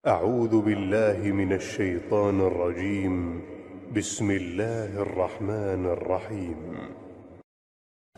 أعوذ بالله من الشيطان الرجيم. بسم الله الرحمن الرحيم.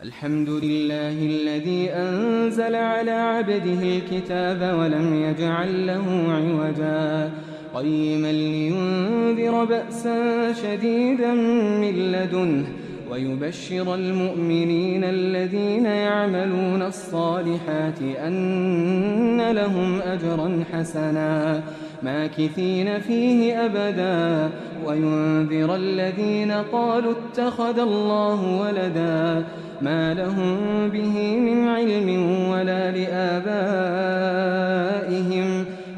الحمد لله الذي أنزل على عبده الكتاب ولم يجعل له عوجا قيما لينذر بأسا شديدا من لدنه ويبشر المؤمنين الذين يعملون الصالحات أن لهم أجرا حسنا ماكثين فيه أبدا وينذر الذين قالوا اتخذ الله ولدا ما لهم به من علم ولا لآبائهم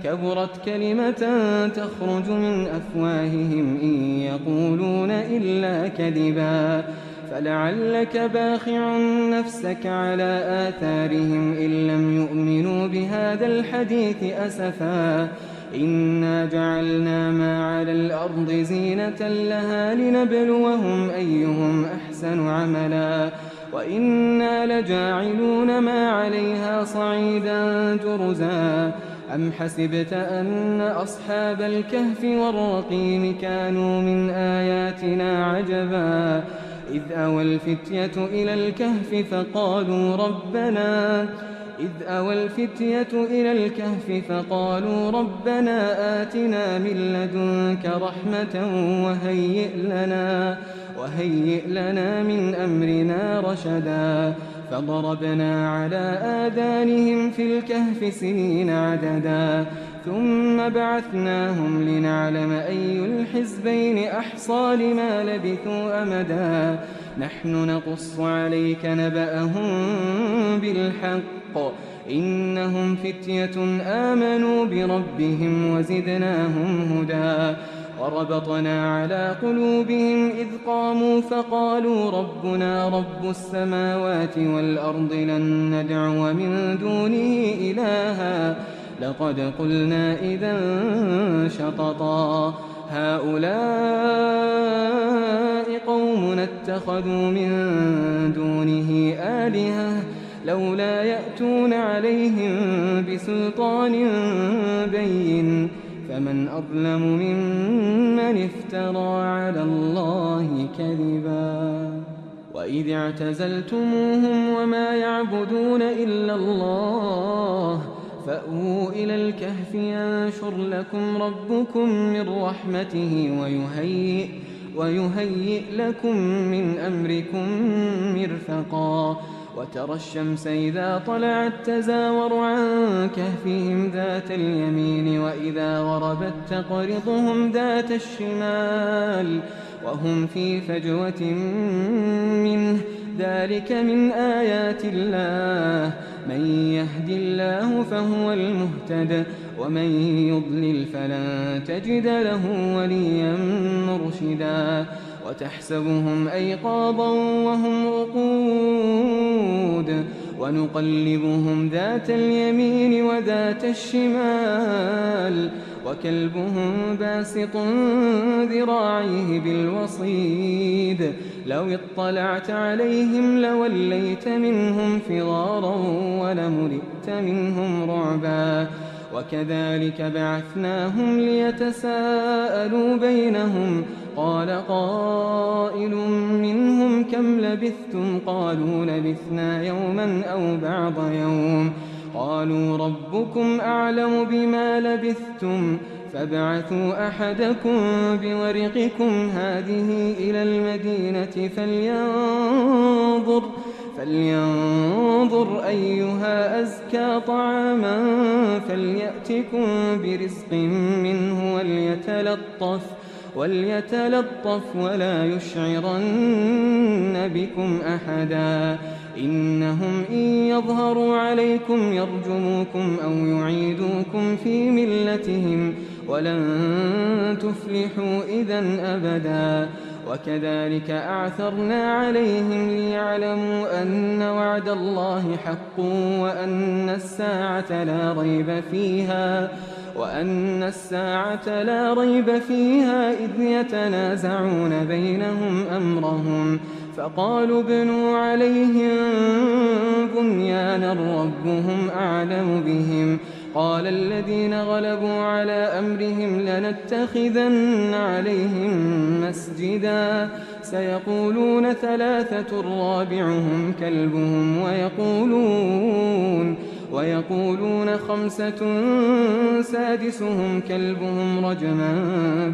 كبرت كلمة تخرج من أفواههم إن يقولون إلا كذبا فلعلك باخع نفسك على آثارهم إن لم يؤمنوا بهذا الحديث أسفا إنا جعلنا ما على الأرض زينة لها لنبلوهم أيهم أحسن عملا وإنا لجاعلون ما عليها صعيدا جرزا أم حسبت أن أصحاب الكهف والرقيم كانوا من آياتنا عجبا إذ أوى الفتية إلى الكهف فقالوا ربنا آتنا من لدنك رحمة وهيئ لنا من أمرنا رشدا فضربنا على آذانهم في الكهف سنين عددا ثم بعثناهم لنعلم أي الحزبين أحصى لما لبثوا أمدا نحن نقص عليك نبأهم بالحق إنهم فتية آمنوا بربهم وزدناهم هدى وربطنا على قلوبهم إذ قاموا فقالوا ربنا رب السماوات والأرض لن ندعو من دونه إلها لقد قلنا إذا شططا هؤلاء قومنا اتخذوا من دونه آلهة لولا يأتون عليهم بسلطان بين فمن أظلم ممن افترى على الله كذبا وإذ اعتزلتموهم وما يعبدون إلا الله فأووا إلى الكهف ينشر لكم ربكم من رحمته ويهيئ لكم من أمركم مرفقا وترى الشمس إذا طلعت تزاور عن كهفهم ذات اليمين وإذا غربت تقرضهم ذات الشمال وهم في فجوة منه ذلك من آيات الله من يهد الله فهو المهتد ومن يضلل فلن تجد له وليا مرشدا وتحسبهم أيقاظا وهم رقود ونقلبهم ذات اليمين وذات الشمال وكلبهم باسط ذراعيه بالوصيد لو اطلعت عليهم لوليت منهم فرارا ولملئت منهم رعبا وكذلك بعثناهم ليتساءلوا بينهم قال قائل منهم كم لبثتم قالوا لبثنا يوما أو بعض يوم قالوا ربكم أعلم بما لبثتم فابعثوا أحدكم بورقكم هذه إلى المدينة فلينظر أيها أزكى طعاما فليأتكم برزق منه وليتلطف ولا يشعرن بكم أحدا إنهم إن يظهروا عليكم يرجموكم أو يعيدوكم في ملتهم ولن تفلحوا إذا أبدا وكذلك أعثرنا عليهم ليعلموا أن وعد الله حق وأن الساعة لا ريب فيها إذ يتنازعون بينهم أمرهم فقالوا ابنوا عليهم بنيانا ربهم أعلم بهم قال الذين غلبوا على أمرهم لنتخذن عليهم مسجدا سيقولون ثلاثة رابعهم كلبهم ويقولون خمسة سادسهم كلبهم رجما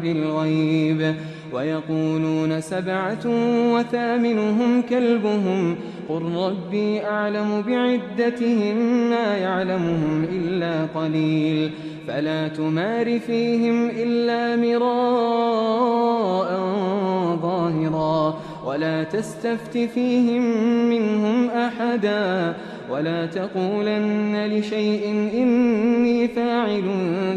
بالغيب ويقولون سبعة وثامنهم كلبهم قل ربي أعلم بعدتهم ما يعلمهم إلا قليل فلا تمار فيهم إلا مراء ظاهرا ولا تستفت فيهم منهم أحدا ولا تقولن لشيء إني فاعل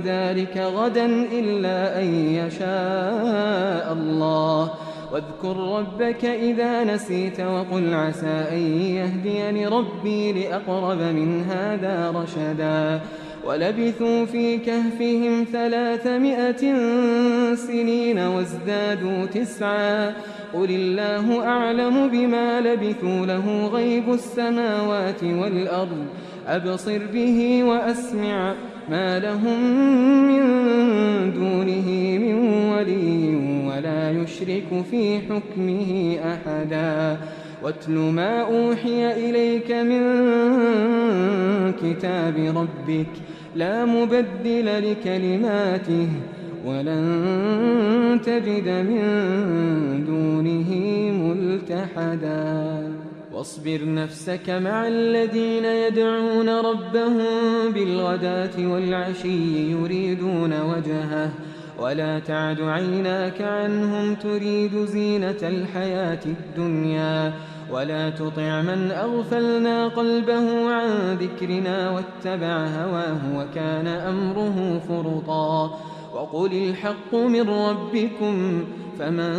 ذلك غدا إلا أن يشاء الله واذكر ربك إذا نسيت وقل عسى أن يهديني ربي لأقرب من هذا رشدا ولبثوا في كهفهم 300 سنين وازدادوا 9 قل الله أعلم بما لبثوا له غيب السماوات والأرض أبصر به وأسمع ما لهم من دونه من ولي ولا يشرك في حكمه أحدا واتل ما أوحي إليك من كتاب ربك لا مبدل لكلماته ولن تجد من دونه ملتحدا واصبر نفسك مع الذين يدعون ربهم بالغداة والعشي يريدون وجهه ولا تعد عيناك عنهم تريد زينة الحياة الدنيا ولا تطع من أغفلنا قلبه عن ذكرنا واتبع هواه وكان أمره فرطا وقل الحق من ربكم فمن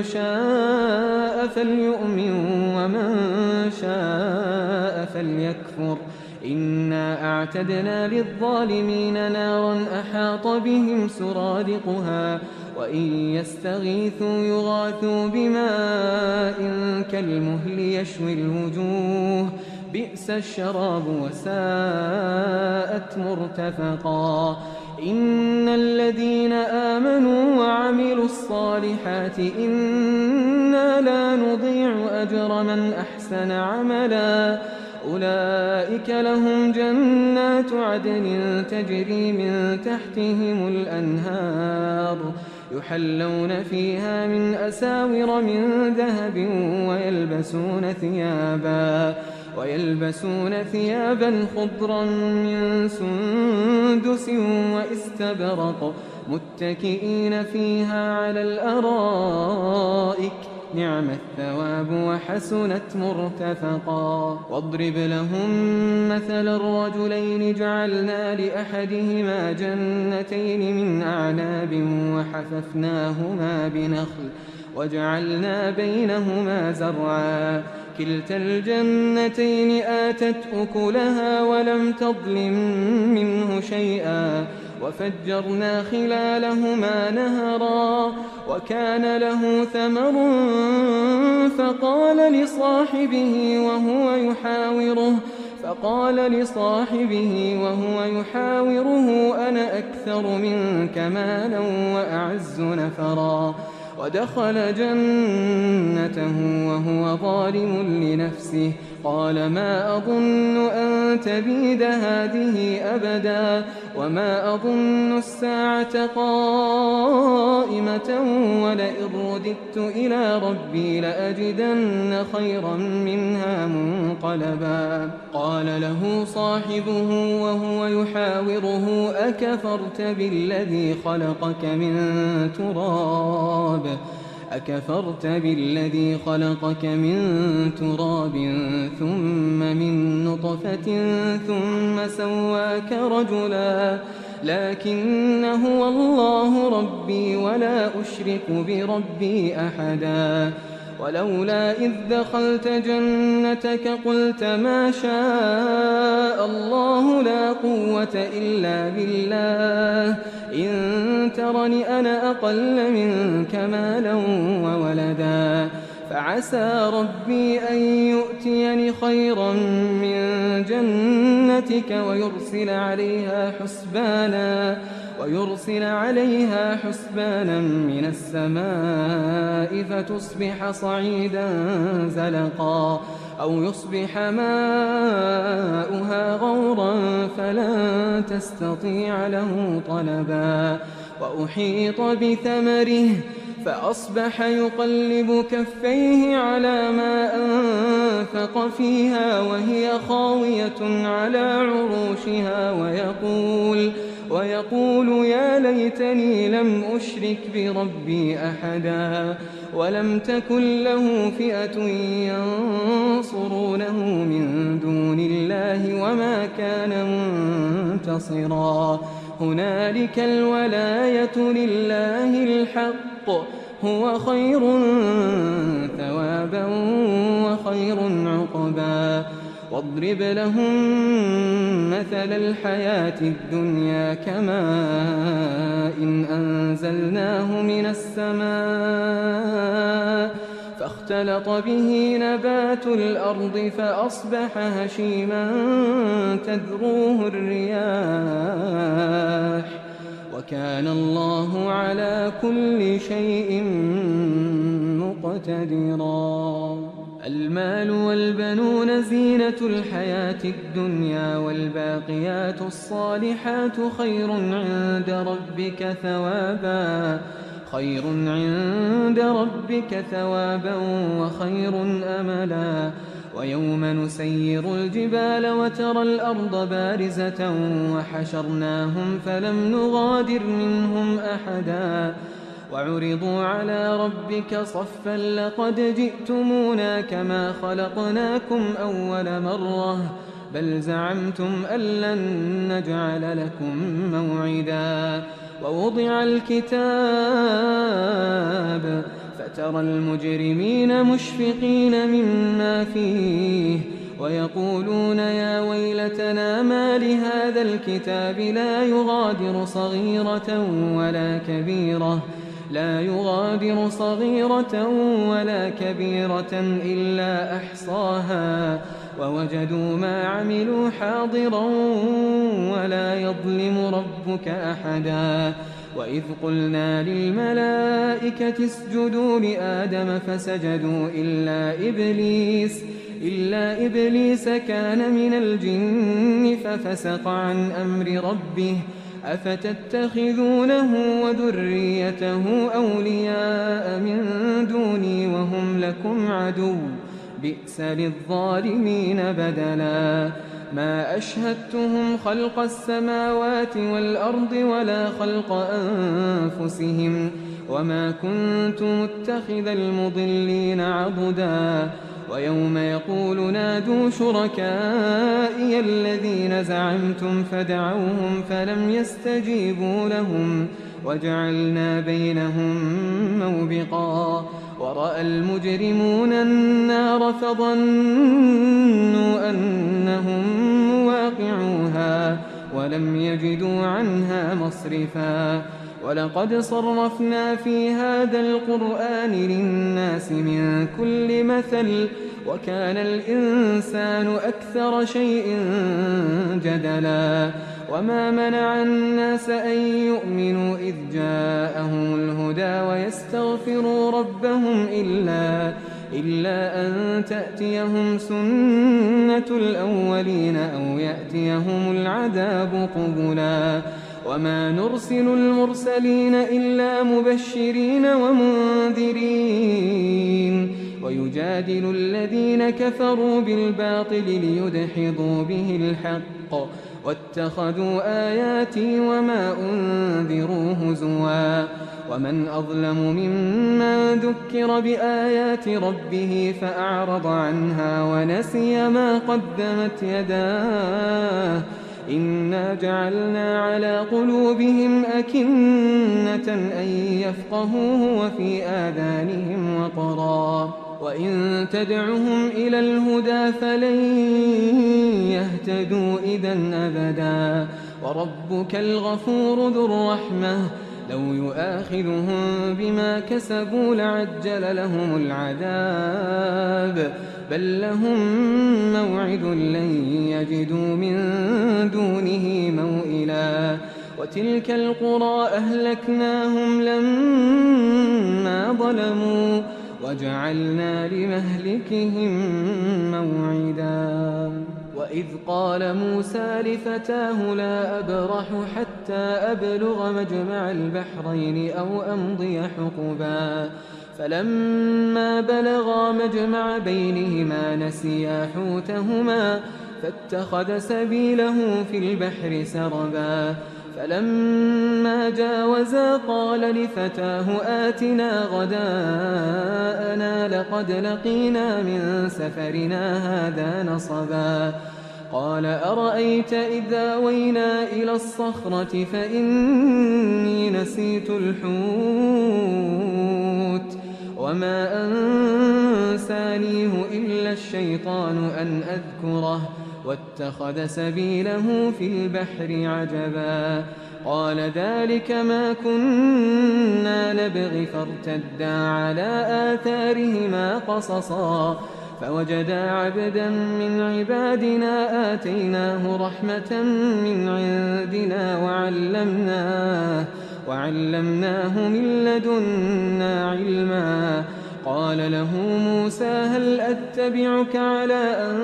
شاء فليؤمن ومن شاء فليكفر إنا أعتدنا للظالمين نارا أحاط بهم سرادقها وإن يستغيثوا يغاثوا بماء كالمهل يشوي الوجوه بئس الشراب وساءت مرتفقا إن الذين آمنوا وعملوا الصالحات إنا لا نضيع أجر من أحسن عملا أولئك لهم جنات عدن تجري من تحتهم الأنهار يحلون فيها من أساور من ذهب ويلبسون ثيابا خضرا من سندس واستبرق متكئين فيها على الأرائك نعم الثواب وحسنت مرتفقا واضرب لهم مثل الرجلين جعلنا لأحدهما جنتين من أعناب وحففناهما بنخل وجعلنا بينهما زرعا كلتا الجنتين آتت أكلها ولم تظلم منه شيئا وفجرنا خلالهما نهرا وكان له ثمر فقال لصاحبه وهو يحاوره أنا أكثر منك مالا وأعز نفرا ودخل جنته وهو ظالم لنفسه قال ما أظن أن تبيد هذه أبدا وما أظن الساعة قائمة ولئن رددت إلى ربي لأجدن خيرا منها منقلبا قال له صاحبه وهو يحاوره أكفرت بالذي خلقك من تراب ثم من نطفة ثم سواك رجلا لكن هو الله ربي ولا أشرك بربي أحدا ولولا إذ دخلت جنتك قلت ما شاء الله لا قوة إلا بالله إن ترني أنا أقل منك مالا وولدا فعسى ربي أن يؤتيني خيرا من جنتك جنتك ويرسل عليها حسبانا من السماء فتصبح صعيدا زلقا أو يصبح ماؤها غورا فلن تستطيع له طلبا وأحيط بثمره فأصبح يقلب كفيه على ما أنفق فيها وهي خاوية على عروشها ويقول يا ليتني لم أشرك بربي أحدا ولم تكن له فئة ينصرونه من دون الله وما كان منتصرا هنالك الولاية لله الحق هو خير ثوابا وخير عقبا واضرب لهم مثل الحياة الدنيا كماء إن أنزلناه من السماء فاختلط به نبات الأرض فأصبح هشيما تذروه الرياح وكان الله على كل شيء مقتدرا المال والبنون زينة الحياة الدنيا والباقيات الصالحات خير عند ربك ثوابا وخير أملا ويوم نسير الجبال وترى الأرض بارزة وحشرناهم فلم نغادر منهم أحدا وعرضوا على ربك صفا لقد جئتمونا كما خلقناكم أول مرة بل زعمتم أن لن نجعل لكم موعدا ووضع الكتاب فترى المجرمين مشفقين مما فيه ويقولون يا ويلتنا ما لهذا الكتاب لا يغادر صغيرة ولا كبيرة إلا أحصاها ووجدوا ما عملوا حاضرا ولا يظلم ربك أحدا وإذ قلنا للملائكة اسجدوا لآدم فسجدوا إلا إبليس كان من الجن ففسق عن أمر ربه أفتتخذونه وذريته أولياء من دوني وهم لكم عدو بئس للظالمين بدلا ما أشهدتهم خلق السماوات والأرض ولا خلق أنفسهم وما كنت متخذ المضلين عضدا ويوم يقول نادوا شركائي الذين زعمتم فدعوهم فلم يستجيبوا لهم وجعلنا بينهم موبقا ورأى المجرمون النار فظنوا أنهم مواقعوها ولم يجدوا عنها مصرفا ولقد صرفنا في هذا القرآن للناس من كل مثل وكان الإنسان أكثر شيء جدلا وما منع الناس أن يؤمنوا إذ جاءهم الهدى ويستغفروا ربهم إلا أن تأتيهم سنة الأولين أو يأتيهم العذاب قبلا وما نرسل المرسلين إلا مبشرين ومنذرين ويجادل الذين كفروا بالباطل ليدحضوا به الحق واتخذوا آياتي وما أنذروا هزوا ومن أظلم ممن ذكر بآيات ربه فأعرض عنها ونسي ما قدمت يداه إنا جعلنا على قلوبهم أكنة أن يفقهوه وفي آذانهم وقرا وإن تدعهم إلى الهدى فلن يهتدوا إذن أبدا وربك الغفور ذو الرحمة لو يؤاخذهم بما كسبوا لعجل لهم العذاب بل لهم موعد لن يجدوا من دونه موئلا وتلك القرى أهلكناهم لما ظلموا وجعلنا لمهلكهم موعدا وإذ قال موسى لفتاه لا أبرح حتى أبلغ مجمع البحرين أو أمضي حقبا فلما بلغا مجمع بينهما نسيا حوتهما فاتخذ سبيله في البحر سربا فلما جاوزا قال لفتاه آتنا غداءنا لقد لقينا من سفرنا هذا نصبا قال أرأيت إذا وينا إلى الصخرة فإني نسيت الحوت وما أنسانيه إلا الشيطان أن أذكره واتخذ سبيله في البحر عجبا قال ذلك ما كنا نبغي فارتدا على آثارهما قصصا فوجدا عبدا من عبادنا آتيناه رحمة من عندنا وعلمناه من لدنا علما قال له موسى هل أتبعك على أن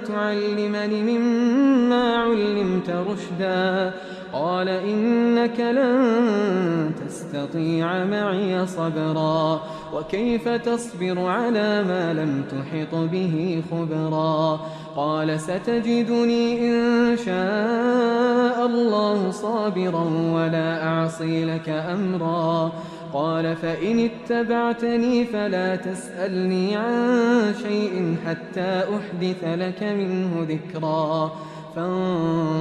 تعلمني مما علمت رشدا قال إنك لن تستطيع معي صبرا وكيف تصبر على ما لم تحط به خبرا قال ستجدني إن شاء الله صابرا ولا أعصي لك أمرا قال فإن اتبعتني فلا تسألني عن شيء حتى أحدث لك منه ذكرا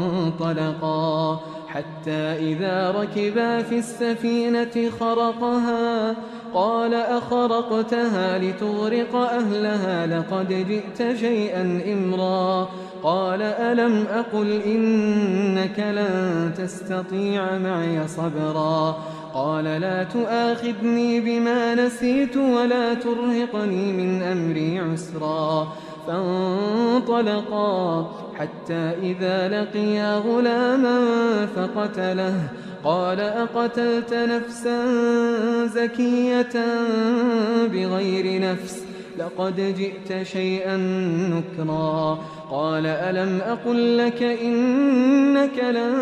فانطلقا حتى إذا ركبا في السفينة خرقها قال أخرقتها لتغرق أهلها لقد جئت شيئا إمرا قال ألم أقل إنك لن تستطيع معي صبرا قال لا تؤاخذني بما نسيت ولا ترهقني من أمري عسرا فانطلقا حتى إذا لقيا غلاما فقتله قال أقتلت نفسا زكية بغير نفس لقد جئت شيئا نكرا قال ألم أقل لك إنك لن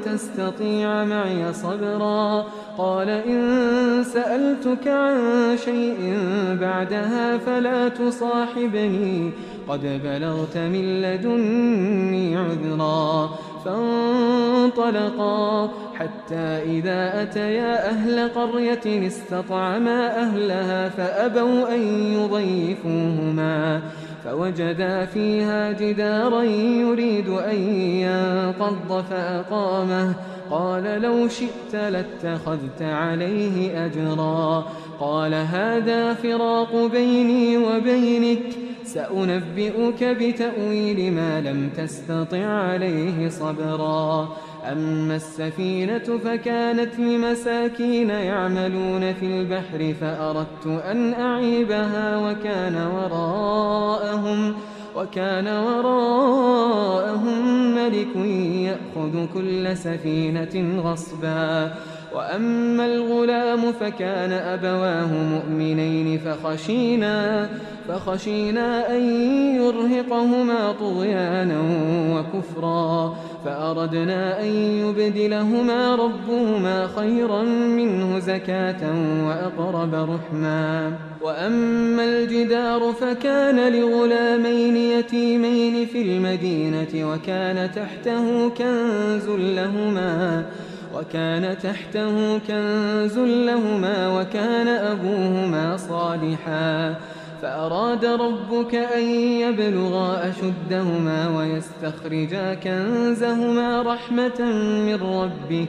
تستطيع معي صبرا قال إن سألتك عن شيء بعدها فلا تصاحبني قد بلغت من لدني عذرا فانطلقا حتى إذا أتيا أهل قرية استطعما أهلها فأبوا أن يضيفوهما فوجدا فيها جدارا يريد أن ينقض فأقامه قال لو شئت لاتخذت عليه أجرا قال هذا فراق بيني وبينك سأنبئك بتأويل ما لم تستطع عليه صبرا أما السفينة فكانت لمساكين يعملون في البحر فأردت أن أعيبها وكان وراءهم ملك يأخذ كل سفينة غصبا وأما الغلام فكان أبواه مؤمنين فخشينا أن يرهقهما طغيانا وكفرا فأردنا أن يبدلهما ربهما خيرا منه زكاة وأقرب رحما وأما الجدار فكان لغلامين يتيمين في المدينة وكان تحته كنز لهما وكان أبوهما صالحا فأراد ربك أن يبلغا أشدهما ويستخرجا كنزهما رحمة من ربك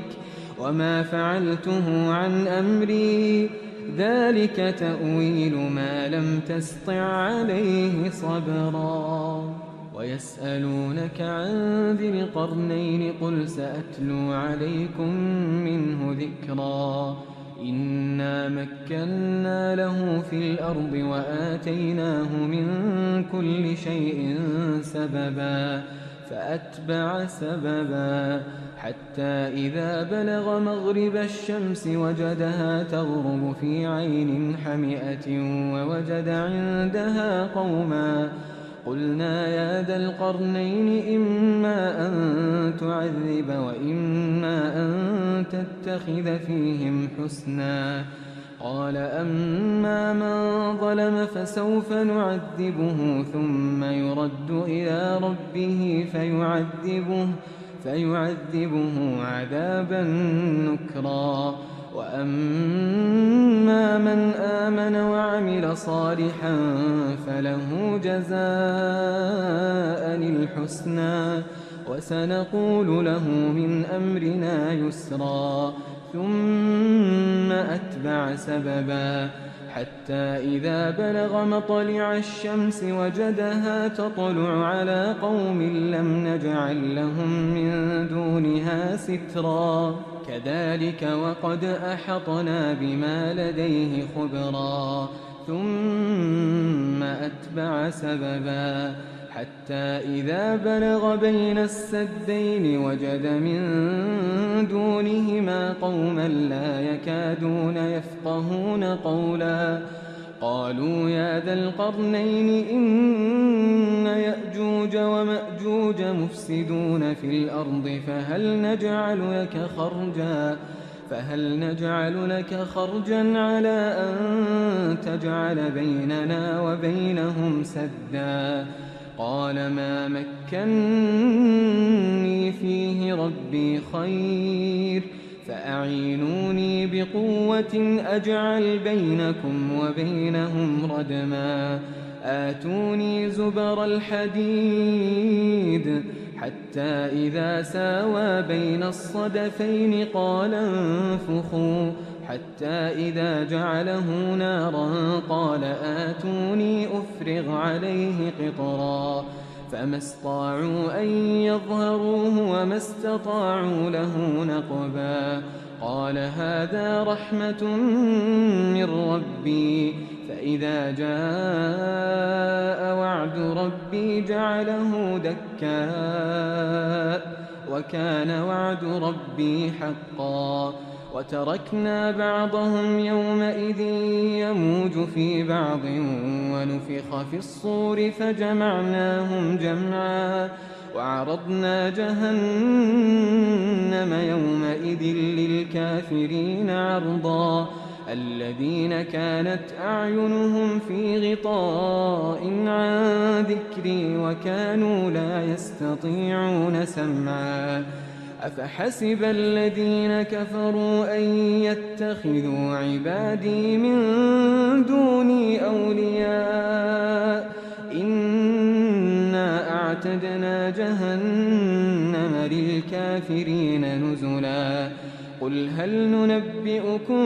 وما فعلته عن أمري ذلك تأويل ما لم تسطع عليه صبرا ويسألونك عن ذي القرنين قل سأتلو عليكم منه ذكرا إنا مكنا له في الأرض وآتيناه من كل شيء سببا فأتبع سببا حتى إذا بلغ مغرب الشمس وجدها تغرب في عين حمئة ووجد عندها قوما قلنا يا ذا القرنين إما أن تعذب وإما أن تتخذ فيهم حسنا قال أما من ظلم فسوف نعذبه ثم يرد إلى ربه فيعذبه عذابا نكرا وأما من آمن وعمل صالحا فله جزاء الحسنى وسنقول له من أمرنا يسرا ثم أتبع سببا حتى إذا بلغ مطلع الشمس وجدها تطلع على قوم لم نجعل لهم من دونها سترا كذلك وقد أحطنا بما لديه خبرا ثم أتبع سببا حتى إذا بلغ بين السدين وجد من دونهما قوما لا يكادون يفقهون قولا قالوا يا ذا القرنين إن يأجوج ومأجوج مفسدون في الأرض فهل نجعل لك خرجا على أن تجعل بيننا وبينهم سدا قال ما مكنني فيه ربي خير فأعينوني بقوة أجعل بينكم وبينهم ردما آتوني زبر الحديد حتى إذا ساوى بين الصدفين قال انفخوا حتى إذا جعله نارا قال آتوني أفرغ عليه قطرا فما استطاعوا أن يظهروه وما استطاعوا له نقبا قال هذا رحمة من ربي فإذا جاء وعد ربي جعله دكاء وكان وعد ربي حقا وتركنا بعضهم يومئذ يموج في بعض ونفخ في الصور فجمعناهم جمعا وعرضنا جهنم يومئذ للكافرين عرضا الذين كانت أعينهم في غطاء عن ذكري وكانوا لا يستطيعون سمعا أفحسب الذين كفروا أن يتخذوا عبادي من دوني أولياء إنا أعتدنا جهنم للكافرين نزلا قل هل ننبئكم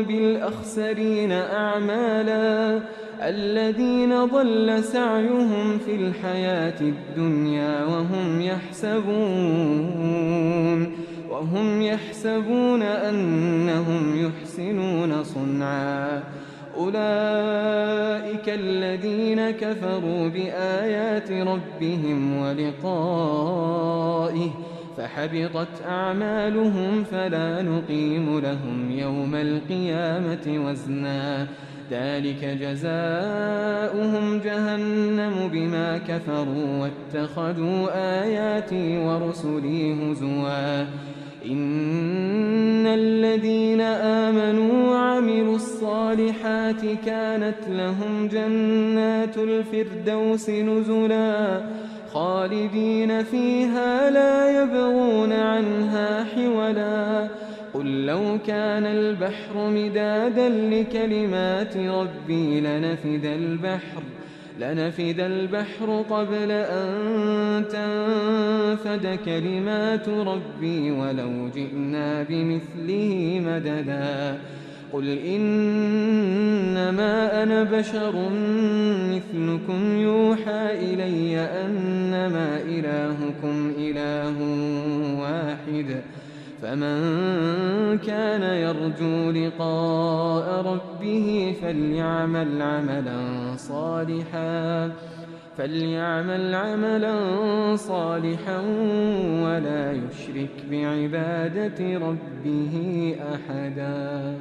بالأخسرين أعمالا الذين ضل سعيهم في الحياة الدنيا وهم يحسبون أنهم يحسنون صنعا أولئك الذين كفروا بآيات ربهم ولقائه فحبطت أعمالهم فلا نقيم لهم يوم القيامة وزنا ذلك جزاؤهم جهنم بما كفروا واتخذوا آياتي ورسلي هزوا إن الذين آمنوا وعملوا الصالحات كانت لهم جنات الفردوس نزلا خالدين فيها لا يبغون عنها حولا قل لو كان البحر مدادا لكلمات ربي لنفد البحر قبل أن تنفد كلمات ربي ولو جئنا بمثله مددا قل إنما أنا بشر مثلكم يوحى إلي أنما إلهكم إله واحد فمن كان يرجو لقاء ربه فليعمل عملا صالحا ولا يشرك بعبادة ربه أحدا.